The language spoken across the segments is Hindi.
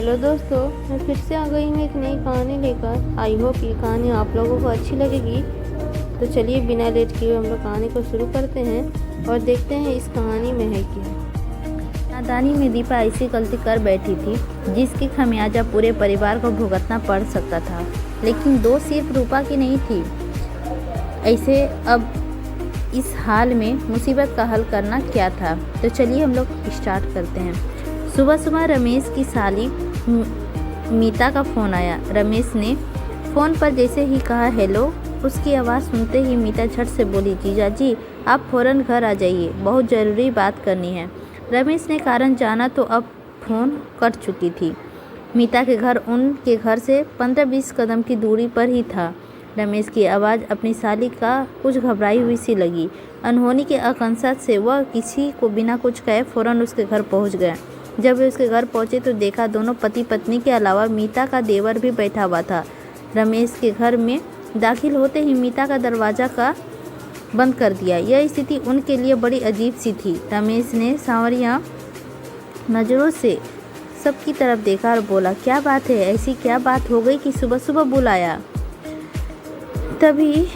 हेलो दोस्तों, मैं फिर से आ गई हूँ एक नई कहानी लेकर। आई होप ये कहानी आप लोगों को अच्छी लगेगी। तो चलिए बिना लेट किए हम लोग कहानी को शुरू करते हैं और देखते हैं इस कहानी में है क्या। नादानी में दीपा ऐसी गलती कर बैठी थी जिसकी खमियाजा पूरे परिवार को भुगतना पड़ सकता था, लेकिन दोष सिर्फ रूपा की नहीं थी। ऐसे अब इस हाल में मुसीबत का हल करना क्या था, तो चलिए हम लोग स्टार्ट करते हैं। सुबह सुबह रमेश की साली मीता का फ़ोन आया। रमेश ने फ़ोन पर जैसे ही कहा हेलो, उसकी आवाज़ सुनते ही मीता झट से बोली, जीजा जी आप फ़ौरन घर आ जाइए, बहुत ज़रूरी बात करनी है। रमेश ने कारण जाना तो अब फ़ोन कट चुकी थी। मीता के घर उनके घर से 15-20 कदम की दूरी पर ही था। रमेश की आवाज़ अपनी साली का कुछ घबराई हुई सी लगी। अनहोनी के आशंका से वह किसी को बिना कुछ कहे फ़ौरन उसके घर पहुंच गया। जब वे उसके घर पहुंचे तो देखा दोनों पति पत्नी के अलावा मीता का देवर भी बैठा हुआ था। रमेश के घर में दाखिल होते ही मीता का दरवाज़ा का बंद कर दिया। यह स्थिति उनके लिए बड़ी अजीब सी थी। रमेश ने सांवरिया नज़रों से सबकी तरफ देखा और बोला, क्या बात है, ऐसी क्या बात हो गई कि सुबह सुबह बुलाया। तभी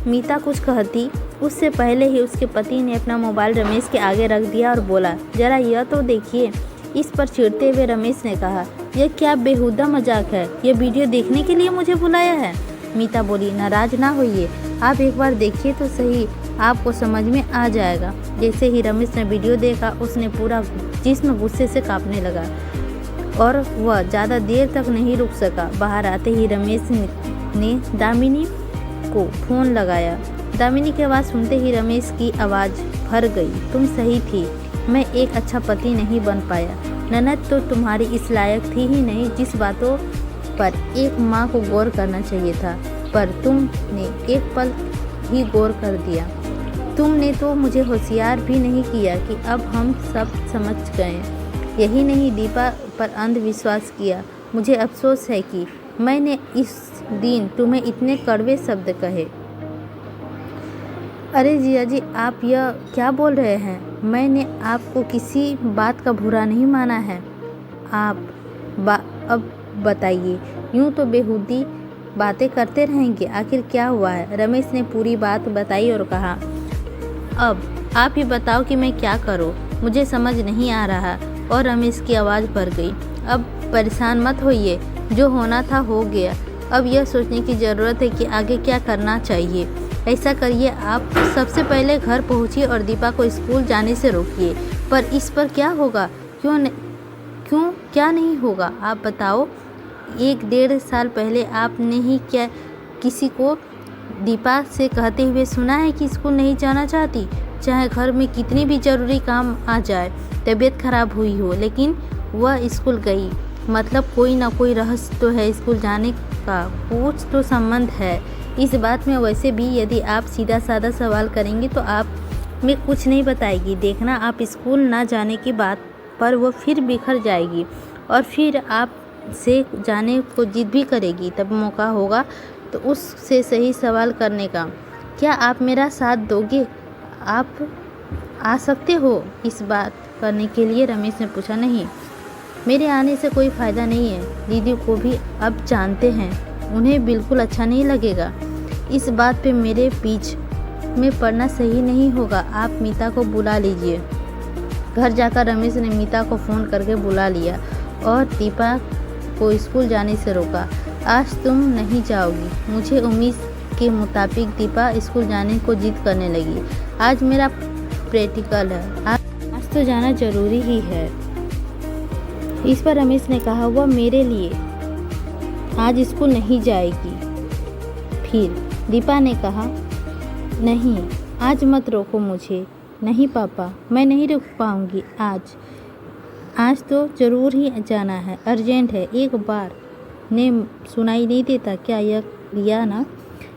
मीता कुछ कहती उससे पहले ही उसके पति ने अपना मोबाइल रमेश के आगे रख दिया और बोला, जरा यह तो देखिए। इस पर चिढ़ते हुए रमेश ने कहा, यह क्या बेहुदा मजाक है, यह वीडियो देखने के लिए मुझे बुलाया है। मीता बोली, नाराज ना होइए, आप एक बार देखिए तो सही, आपको समझ में आ जाएगा। जैसे ही रमेश ने वीडियो देखा उसने पूरा जिस्म गुस्से से कांपने लगा और वह ज़्यादा देर तक नहीं रुक सका। बाहर आते ही रमेश ने दामिनी को फ़ोन लगाया। दामिनी की आवाज़ सुनते ही रमेश की आवाज़ भर गई, तुम सही थी, मैं एक अच्छा पति नहीं बन पाया। ननद तो तुम्हारी इस लायक थी ही नहीं जिस बातों पर एक माँ को गौर करना चाहिए था, पर तुमने एक पल ही गौर कर दिया। तुमने तो मुझे होशियार भी नहीं किया कि अब हम सब समझ गए। यही नहीं, दीपा पर अंधविश्वास किया। मुझे अफसोस है कि मैंने इस दिन तुम्हें इतने कड़वे शब्द कहे। अरे जिया जी, आप यह क्या बोल रहे हैं? मैंने आपको किसी बात का बुरा नहीं माना है। आप अब बताइए, यूँ तो बेहुदी बातें करते रहेंगे, आखिर क्या हुआ है? रमेश ने पूरी बात बताई और कहा, अब आप ही बताओ कि मैं क्या करूं, मुझे समझ नहीं आ रहा। और रमेश की आवाज़ भर गई, अब परेशान मत होइए, जो होना था हो गया। अब यह सोचने की ज़रूरत है कि आगे क्या करना चाहिए। ऐसा करिए, आप सबसे पहले घर पहुंचिए और दीपा को स्कूल जाने से रोकिए। पर इस पर क्या होगा? क्यों क्या नहीं होगा, आप बताओ। 1-1.5 साल पहले आपने ही क्या किसी को दीपा से कहते हुए सुना है कि स्कूल नहीं जाना चाहती? चाहे घर में कितनी भी ज़रूरी काम आ जाए, तबीयत खराब हुई हो, लेकिन वह स्कूल गई, मतलब कोई ना कोई रहस्य तो है स्कूल जाने का, कुछ तो संबंध है इस बात में। वैसे भी यदि आप सीधा साधा सवाल करेंगे तो आप में कुछ नहीं बताएगी। देखना, आप स्कूल ना जाने की बात पर वो फिर बिखर जाएगी और फिर आप से जाने को जिद भी करेगी। तब मौका होगा तो उससे सही सवाल करने का। क्या आप मेरा साथ दोगे? आप आ सकते हो इस बात करने के लिए? रमेश ने पूछा। नहीं, मेरे आने से कोई फ़ायदा नहीं है। दीदी को भी अब जानते हैं, उन्हें बिल्कुल अच्छा नहीं लगेगा। इस बात पे मेरे बीच में पड़ना सही नहीं होगा। आप मीता को बुला लीजिए। घर जाकर रमेश ने मीता को फ़ोन करके बुला लिया और दीपा को स्कूल जाने से रोका। आज तुम नहीं जाओगी। मुझे उम्मीद के मुताबिक दीपा स्कूल जाने को जिद करने लगी। आज मेरा प्रैक्टिकल है, आज तो जाना ज़रूरी ही है। इस पर रमेश ने कहा, वह मेरे लिए आज स्कूल नहीं जाएगी। फिर दीपा ने कहा, नहीं आज मत रोको मुझे। नहीं पापा, मैं नहीं रुक पाऊंगी आज तो ज़रूर ही जाना है, अर्जेंट है। एक बार ने सुनाई नहीं देता क्या? यह लिया ना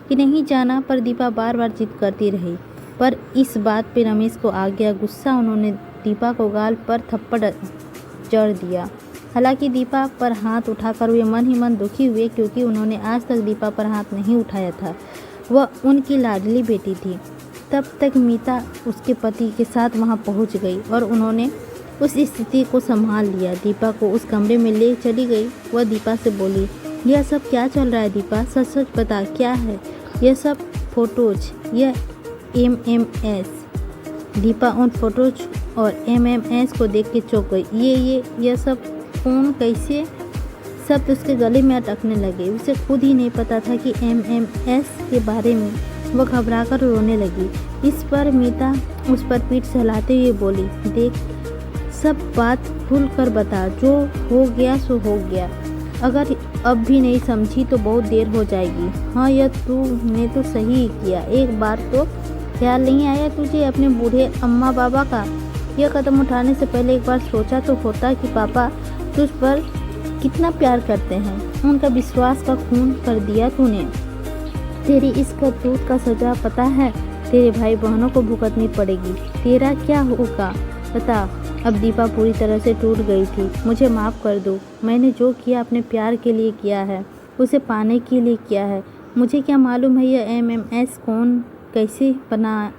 कि नहीं जाना, पर दीपा बार बार जिद करती रही। पर इस बात पे रमेश को आ गया गुस्सा। उन्होंने दीपा को गाल पर थप्पड़ जड़ दिया। हालांकि दीपा पर हाथ उठाकर वे मन ही मन दुखी हुए, क्योंकि उन्होंने आज तक दीपा पर हाथ नहीं उठाया था। वह उनकी लाडली बेटी थी। तब तक मीता उसके पति के साथ वहां पहुंच गई और उन्होंने उस स्थिति को संभाल लिया। दीपा को उस कमरे में ले चली गई। वह दीपा से बोली, यह सब क्या चल रहा है दीपा, सच सच बता क्या है यह सब फोटोज, यह MMS। दीपा उन फोटोज और MMS को देख के चौंक गई। यह सब कौन, कैसे? शब्द उसके गले में अटकने लगे। उसे खुद ही नहीं पता था कि MMS के बारे में। वह घबराकर रोने लगी। इस पर मीता उस पर पीठ सहलाते हुए बोली, देख सब बात खुल कर बता, जो हो गया सो हो गया। अगर अब भी नहीं समझी तो बहुत देर हो जाएगी। हाँ, यह तूने तो सही ही किया। एक बार तो ख्याल नहीं आया तुझे अपने बूढ़े अम्मा बाबा का? यह कदम उठाने से पहले एक बार सोचा तो होता कि पापा तुझ पर कितना प्यार करते हैं। उनका विश्वास का खून कर दिया तूने। तेरी इस करतूत का सजा पता है तेरे भाई बहनों को भुगतनी पड़ेगी। तेरा क्या होगा बता। अब दीपा पूरी तरह से टूट गई थी। मुझे माफ़ कर दो, मैंने जो किया अपने प्यार के लिए किया है, उसे पाने के लिए किया है। मुझे क्या मालूम है यह MMS कौन, कैसे बना,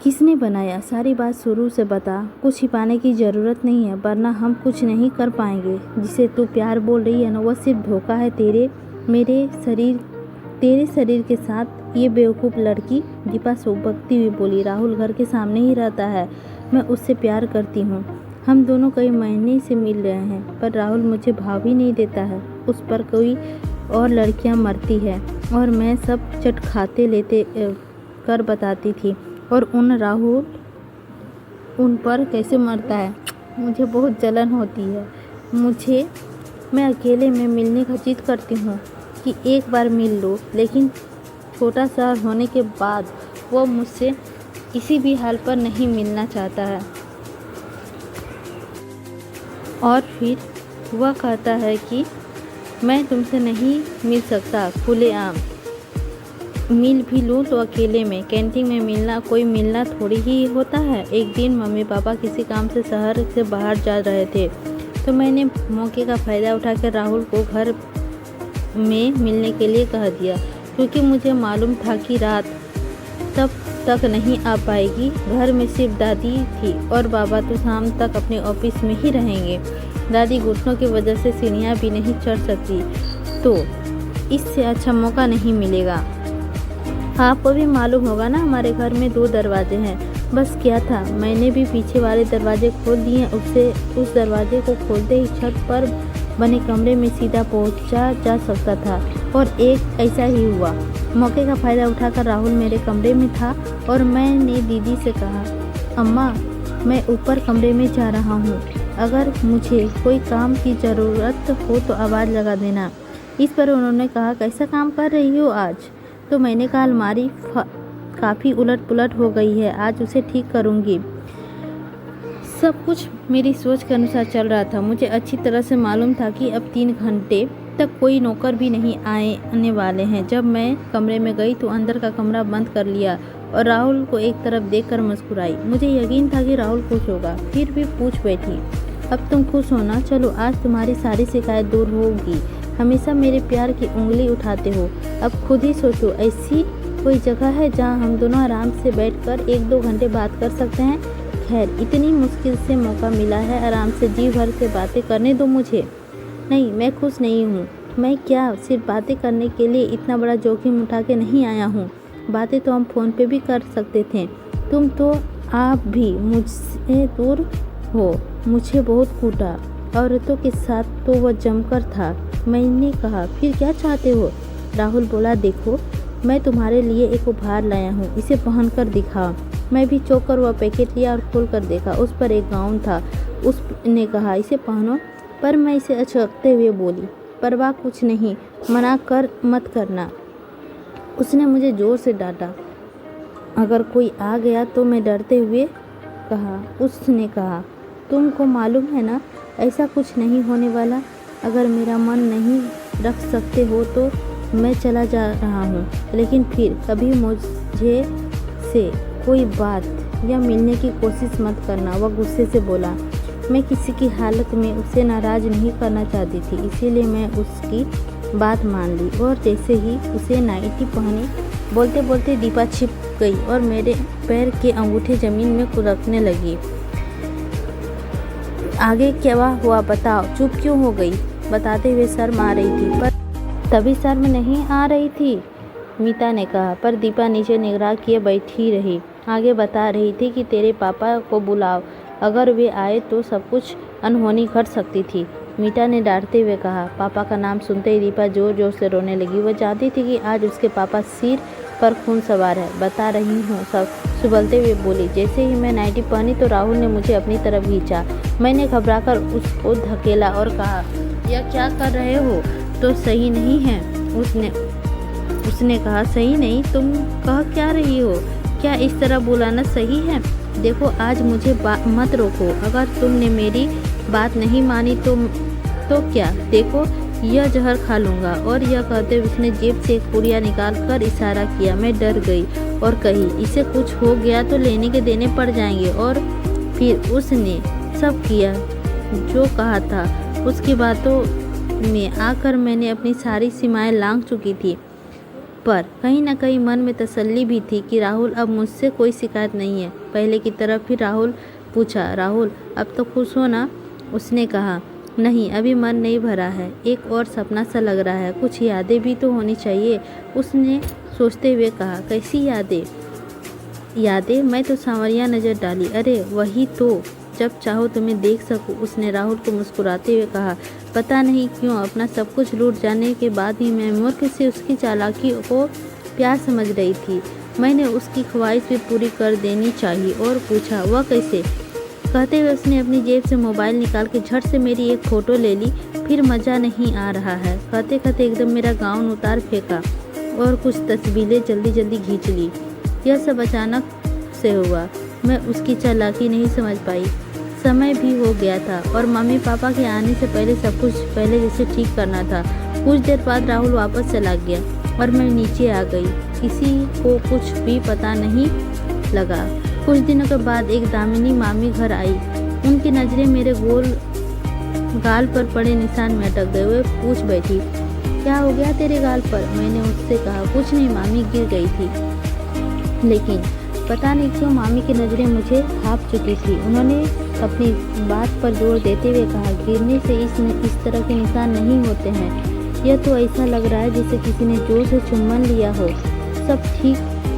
किसने बनाया। सारी बात शुरू से बता। कुछ छिपाने की ज़रूरत नहीं है, वरना हम कुछ नहीं कर पाएंगे। जिसे तू प्यार बोल रही है ना, वह सिर्फ धोखा है तेरे शरीर के साथ। ये बेवकूफ़ लड़की। दीपा सोबकती हुई बोली, राहुल घर के सामने ही रहता है, मैं उससे प्यार करती हूँ। हम दोनों कई महीने से मिल रहे हैं, पर राहुल मुझे भाव ही नहीं देता है। उस पर कोई और लड़कियाँ मरती है और मैं सब चट खाते लेते कर बताती थी, और राहुल उन पर कैसे मरता है। मुझे बहुत जलन होती है। मैं अकेले में मिलने का जिद करती हूँ कि एक बार मिल लो, लेकिन छोटा सा होने के बाद वो मुझसे किसी भी हाल पर नहीं मिलना चाहता है। और फिर वह कहता है कि मैं तुमसे नहीं मिल सकता खुलेआम। मिल भी लूँ तो अकेले में। कैंटीन में मिलना कोई मिलना थोड़ी ही होता है। एक दिन मम्मी पापा किसी काम से शहर से बाहर जा रहे थे, तो मैंने मौके का फ़ायदा उठाकर राहुल को घर में मिलने के लिए कह दिया, क्योंकि मुझे मालूम था कि रात तब तक नहीं आ पाएगी। घर में सिर्फ दादी थी और बाबा तो शाम तक अपने ऑफिस में ही रहेंगे। दादी घुटनों की वजह से सीढ़ियाँ भी नहीं चढ़ सकती, तो इससे अच्छा मौका नहीं मिलेगा। आपको भी मालूम होगा ना, हमारे घर में 2 दरवाजे हैं। बस क्या था, मैंने भी पीछे वाले दरवाजे खोल दिए। उस दरवाजे को खोलते ही छत पर बने कमरे में सीधा पहुंचा जा सकता था, और एक ऐसा ही हुआ। मौके का फ़ायदा उठाकर राहुल मेरे कमरे में था और मैंने दीदी से कहा, अम्मा मैं ऊपर कमरे में जा रहा हूँ, अगर मुझे कोई काम की ज़रूरत हो तो आवाज़ लगा देना। इस पर उन्होंने कहा, कैसा काम कर रही हो आज? तो मैंने कहा, अलमारी काफ़ी उलट पुलट हो गई है, आज उसे ठीक करूँगी। सब कुछ मेरी सोच के अनुसार चल रहा था। मुझे अच्छी तरह से मालूम था कि अब 3 घंटे तक कोई नौकर भी नहीं आने वाले हैं। जब मैं कमरे में गई तो अंदर का कमरा बंद कर लिया और राहुल को एक तरफ देखकर मुस्कुराई। मुझे यकीन था कि राहुल खुश होगा, फिर भी पूछ बैठी, अब तुम खुश हो ना? चलो, आज तुम्हारी सारी शिकायत दूर होगी। हमेशा मेरे प्यार की उंगली उठाते हो। अब खुद ही सोचो, ऐसी कोई जगह है जहाँ हम दोनों आराम से बैठकर 1-2 घंटे बात कर सकते हैं? खैर, इतनी मुश्किल से मौका मिला है, आराम से जी भर से बातें करने दो मुझे। नहीं, मैं खुश नहीं हूँ। मैं क्या सिर्फ बातें करने के लिए इतना बड़ा जोखिम उठा के नहीं आया हूँ। बातें तो हम फ़ोन पे भी कर सकते थे। तुम तो आप भी मुझसे दूर हो। मुझे बहुत कूटा, औरतों के साथ तो वह जमकर था। मैंने कहा, फिर क्या चाहते हो? राहुल बोला, देखो मैं तुम्हारे लिए एक उपहार लाया हूँ, इसे पहन कर दिखाओ। मैं भी चौंक कर वह पैकेट लिया और खोल कर देखा। उस पर एक गाउन था। उसने कहा, इसे पहनो, पर मैं इसे अचकते हुए बोली, परवाह कुछ नहीं, मना कर मत करना। उसने मुझे ज़ोर से डांटा। अगर कोई आ गया तो मैं डरते हुए कहा। उसने कहा, तुमको मालूम है ना, ऐसा कुछ नहीं होने वाला। अगर मेरा मन नहीं रख सकते हो तो मैं चला जा रहा हूँ, लेकिन फिर कभी मुझे से कोई बात या मिलने की कोशिश मत करना। वह गुस्से से बोला। मैं किसी की हालत में उसे नाराज़ नहीं करना चाहती थी, इसीलिए मैं उसकी बात मान ली और जैसे ही उसे नाइटी पहनी, बोलते बोलते दीपा छिप गई और मेरे पैर के अंगूठे ज़मीन में खुरकने लगी। आगे क्या हुआ बताओ, चुप क्यों हो गई? बताते हुए शर्म आ रही थी, पर तभी शर्म नहीं आ रही थी, मीता ने कहा। पर दीपा नीचे निगाह किए बैठी रही। आगे बता रही थी कि तेरे पापा को बुलाओ, अगर वे आए तो सब कुछ अनहोनी घट सकती थी, मीता ने डांटते हुए कहा। पापा का नाम सुनते ही दीपा जोर जोर से रोने लगी। वह जानती थी कि आज उसके पापा सिर पर खून सवार है। बता रही हूँ सब, सुबलते हुए बोली। जैसे ही मैं नाइटी पहनी तो राहुल ने मुझे अपनी तरफ खींचा। मैंने घबराकर उसको धकेला और कहा, यह क्या कर रहे हो? तो सही नहीं है। उसने कहा, सही नहीं? तुम कह क्या रही हो? क्या इस तरह बुलाना सही है? देखो, आज मुझे मत रोको। अगर तुमने मेरी बात नहीं मानी तो क्या? देखो, यह जहर खा लूँगा। और यह कहते हुए उसने जेब से एक पुड़िया निकाल कर इशारा किया। मैं डर गई और कही, इसे कुछ हो गया तो लेने के देने पड़ जाएंगे। और फिर उसने सब किया जो कहा था। उसकी बातों में आकर मैंने अपनी सारी सीमाएं लांघ चुकी थी, पर कहीं न कहीं मन में तसल्ली भी थी कि राहुल अब मुझसे कोई शिकायत नहीं है। पहले की तरह फिर राहुल पूछा, राहुल अब तो खुश हो ना? उसने कहा, नहीं, अभी मन नहीं भरा है, एक और सपना सा लग रहा है, कुछ यादें भी तो होनी चाहिए। उसने सोचते हुए कहा, कैसी यादें? यादें? मैं तो सांवरिया नज़र डाली। अरे वही तो, जब चाहो तुम्हें देख सकूं। उसने राहुल को मुस्कुराते हुए कहा। पता नहीं क्यों अपना सब कुछ लूट जाने के बाद भी मैं मूर्ख से उसकी चालाकी को प्यार समझ रही थी। मैंने उसकी ख्वाहिश भी पूरी कर देनी चाहिए। और पूछा, वह कैसे? कहते हुए उसने अपनी जेब से मोबाइल निकाल के झट से मेरी एक फ़ोटो ले ली। फिर मज़ा नहीं आ रहा है, कहते कहते एकदम मेरा गाउन उतार फेंका और कुछ तस्वीरें जल्दी जल्दी खींच ली। यह सब अचानक से हुआ। मैं उसकी चालाकी नहीं समझ पाई। समय भी हो गया था और मम्मी पापा के आने से पहले सब कुछ पहले जैसे ठीक करना था। कुछ देर बाद राहुल वापस चला गया और मैं नीचे आ गई। किसी को कुछ भी पता नहीं लगा। कुछ दिनों के बाद एक दामिनी मामी घर आई। उनकी नज़रें मेरे गाल पर पड़े निशान में अटक गए। वे पूछ बैठी, क्या हो गया तेरे गाल पर? मैंने उससे कहा, कुछ नहीं मामी, गिर गई थी। लेकिन पता नहीं क्यों मामी की नज़रें मुझे भाप चुकी थी। उन्होंने अपनी बात पर जोर देते हुए कहा, गिरने से इस तरह के निशान नहीं होते हैं। यह तो ऐसा लग रहा है जैसे किसी ने जोर से चुम्बन लिया हो। सब ठीक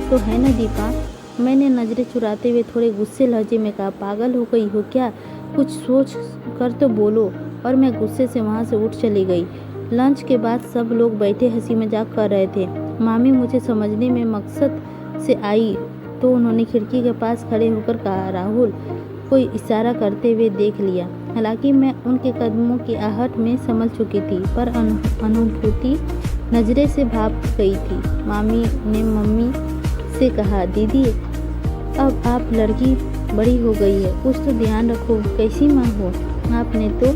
तो है ना दीपा? मैंने नज़रें चुराते हुए थोड़े गुस्से लहजे में कहा, पागल हो गई हो क्या? कुछ सोच कर तो बोलो। और मैं गुस्से से वहाँ से उठ चली गई। लंच के बाद सब लोग बैठे हंसी मजाक कर रहे थे। मामी मुझे समझने में मकसद से आई तो उन्होंने खिड़की के पास खड़े होकर कहा, राहुल। कोई इशारा करते हुए देख लिया। हालांकि मैं उनके कदमों की आहट में संभल चुकी थी, पर अनुभूति नज़रें से भाप गई थी। मामी ने मम्मी से कहा, दीदी अब आप लड़की बड़ी हो गई है, कुछ तो ध्यान रखो। कैसी माँ हो? आपने तो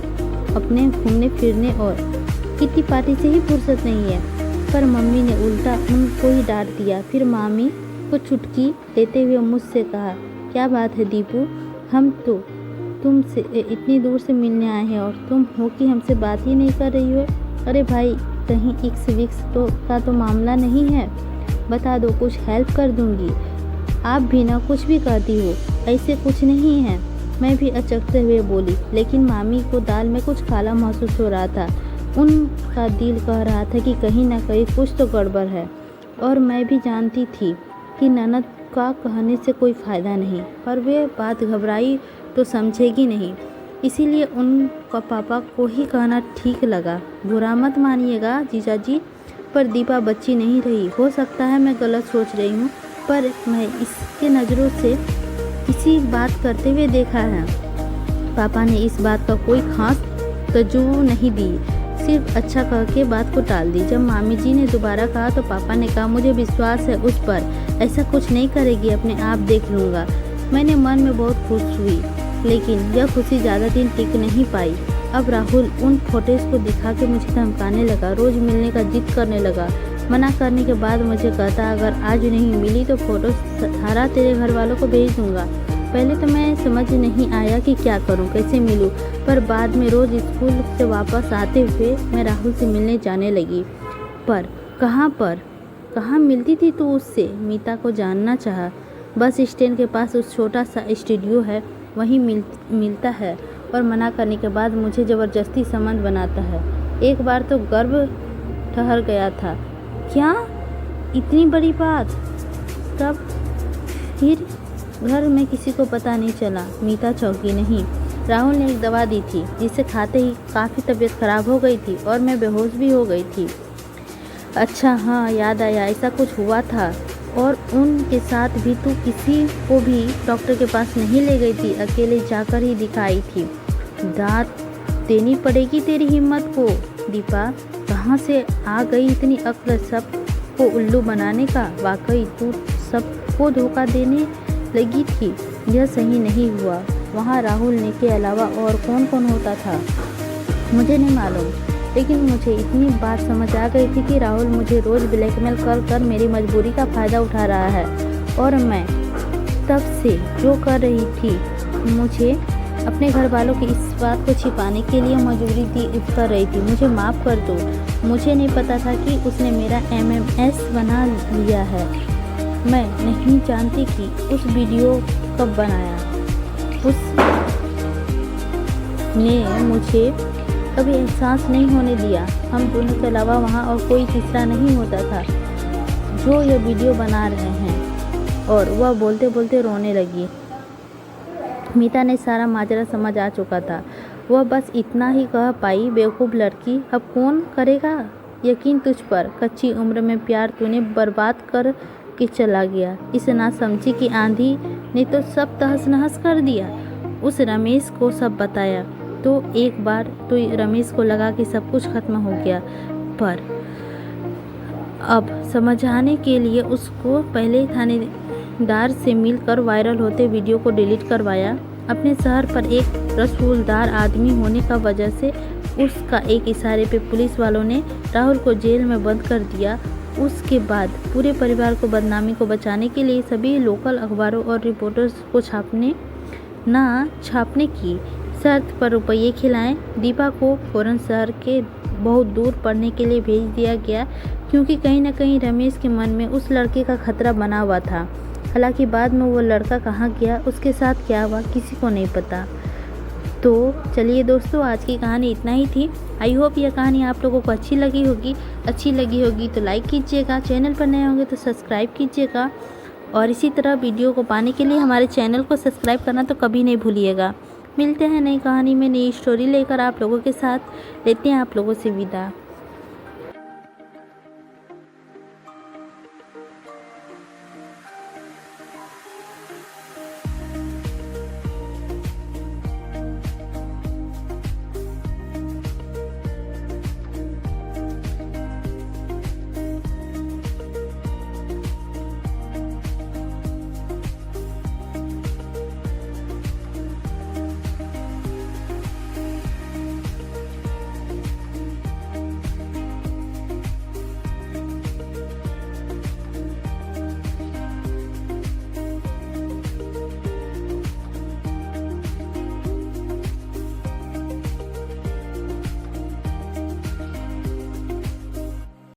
अपने घूमने फिरने और किटी पार्टी से ही फुर्सत नहीं है। पर मम्मी ने उल्टा उनको ही डांट दिया। फिर मामी को चुटकी लेते हुए मुझसे कहा, क्या बात है दीपू, हम तो तुमसे इतनी दूर से मिलने आए हैं और तुम हो कि हमसे बात ही नहीं कर रही हो। अरे भाई, कहीं इक्स विक्स का तो मामला नहीं है? बता दो, कुछ हेल्प कर दूंगी। आप भी ना कुछ भी कहती हो, ऐसे कुछ नहीं है। मैं भी अचकते हुए बोली, लेकिन मामी को दाल में कुछ काला महसूस हो रहा था। उनका दिल कह रहा था कि कहीं ना कहीं कुछ तो गड़बड़ है। और मैं भी जानती थी कि ननद का कहने से कोई फ़ायदा नहीं, पर वे बात घबराई तो समझेगी नहीं, इसीलिए उनका पापा को ही कहना ठीक लगा। बुरा मत मानिएगा जीजा जी, पर दीपा बच्ची नहीं रही। हो सकता है मैं गलत सोच रही हूँ, पर मैं इसके नज़रों से किसी बात करते हुए देखा है। पापा ने इस बात का कोई खास तजुर्बा नहीं दी, सिर्फ अच्छा कह के बात को टाल दी। जब मामी जी ने दोबारा कहा तो पापा ने कहा, मुझे विश्वास है उस पर, ऐसा कुछ नहीं करेगी, अपने आप देख लूँगा। मैंने मन में बहुत खुश हुई, लेकिन यह खुशी ज़्यादा दिन टिक नहीं पाई। अब राहुल उन फोटोज़ को दिखा के मुझे धमकाने लगा, रोज़ मिलने का जिद करने लगा। मना करने के बाद मुझे कहता, अगर आज नहीं मिली तो फ़ोटो सारा तेरे घर वालों को भेज दूँगा। पहले तो मैं समझ नहीं आया कि क्या करूं, कैसे मिलूं, पर बाद में रोज़ स्कूल से वापस आते हुए मैं राहुल से मिलने जाने लगी। पर कहाँ मिलती थी तो उससे? मीता को जानना चाहा। बस स्टैंड के पास उस छोटा सा स्टूडियो है, वहीं मिलता है। और मना करने के बाद मुझे ज़बरदस्ती संबंध बनाता है। एक बार तो गर्भ ठहर गया था। क्या? इतनी बड़ी बात? तब फिर घर में किसी को पता नहीं चला। मीता चौंकी नहीं। राहुल ने एक दवा दी थी जिसे खाते ही काफ़ी तबीयत खराब हो गई थी और मैं बेहोश भी हो गई थी। अच्छा हाँ, याद आया, ऐसा कुछ हुआ था। और उनके साथ भी तू किसी को भी डॉक्टर के पास नहीं ले गई थी, अकेले जाकर ही दिखाई थी। दाद देनी पड़ेगी तेरी हिम्मत को दीपा। कहाँ से आ गई इतनी अक्ल सबको उल्लू बनाने का? वाकई तू सबको धोखा देने लगी थी। यह सही नहीं हुआ। वहाँ राहुल ने के अलावा और कौन कौन होता था मुझे नहीं मालूम, लेकिन मुझे इतनी बात समझ आ गई थी कि राहुल मुझे रोज़ ब्लैकमेल कर मेरी मजबूरी का फ़ायदा उठा रहा है। और मैं तब से जो कर रही थी, मुझे अपने घर वालों की इस बात को छिपाने के लिए मजबूरी कर रही थी। मुझे माफ़ कर दो। मुझे नहीं पता था कि उसने मेरा MMS बना लिया है। मैं नहीं जानती कि उस वीडियो कब बनाया। उसने मुझे कभी एहसास नहीं होने दिया। हम दोनों के अलावा वहाँ और कोई तीसरा नहीं होता था जो ये वीडियो बना रहे हैं। और वह बोलते बोलते रोने लगी। मीता ने सारा माजरा समझ आ चुका था। वह बस इतना ही कह पाई, बेवकूफ़ लड़की, अब कौन करेगा यकीन तुझ पर? कच्ची उम्र में प्यार तूने बर्बाद कर के चला गया। इस नासमझी की आंधी ने तो सब तहस नहस कर दिया। उस रमेश को सब बताया तो एक बार तो रमेश को लगा कि सब कुछ खत्म हो गया, पर अब समझाने के लिए उसको पहले थानेदार से मिलकर वायरल होते वीडियो को डिलीट करवाया। अपने शहर पर एक रसूलदार आदमी होने का वजह से उसका एक इशारे पे पुलिस वालों ने राहुल को जेल में बंद कर दिया। उसके बाद पूरे परिवार को बदनामी को बचाने के लिए सभी लोकल अखबारों और रिपोर्टर्स को छापने की शर्त पर रुपये खिलाएं। दीपा को फौरन शहर के बहुत दूर पढ़ने के लिए भेज दिया गया, क्योंकि कहीं न कहीं रमेश के मन में उस लड़के का खतरा बना हुआ था। हालांकि बाद में वो लड़का कहाँ गया, उसके साथ क्या हुआ, किसी को नहीं पता। तो चलिए दोस्तों, आज की कहानी इतना ही थी। आई होप यह कहानी आप लोगों को अच्छी लगी होगी तो लाइक कीजिएगा, चैनल पर नए होंगे तो सब्सक्राइब कीजिएगा, और इसी तरह वीडियो को पाने के लिए हमारे चैनल को सब्सक्राइब करना तो कभी नहीं भूलिएगा। मिलते हैं नई कहानी में, नई स्टोरी लेकर आप लोगों के साथ। लेते हैं आप लोगों से विदा।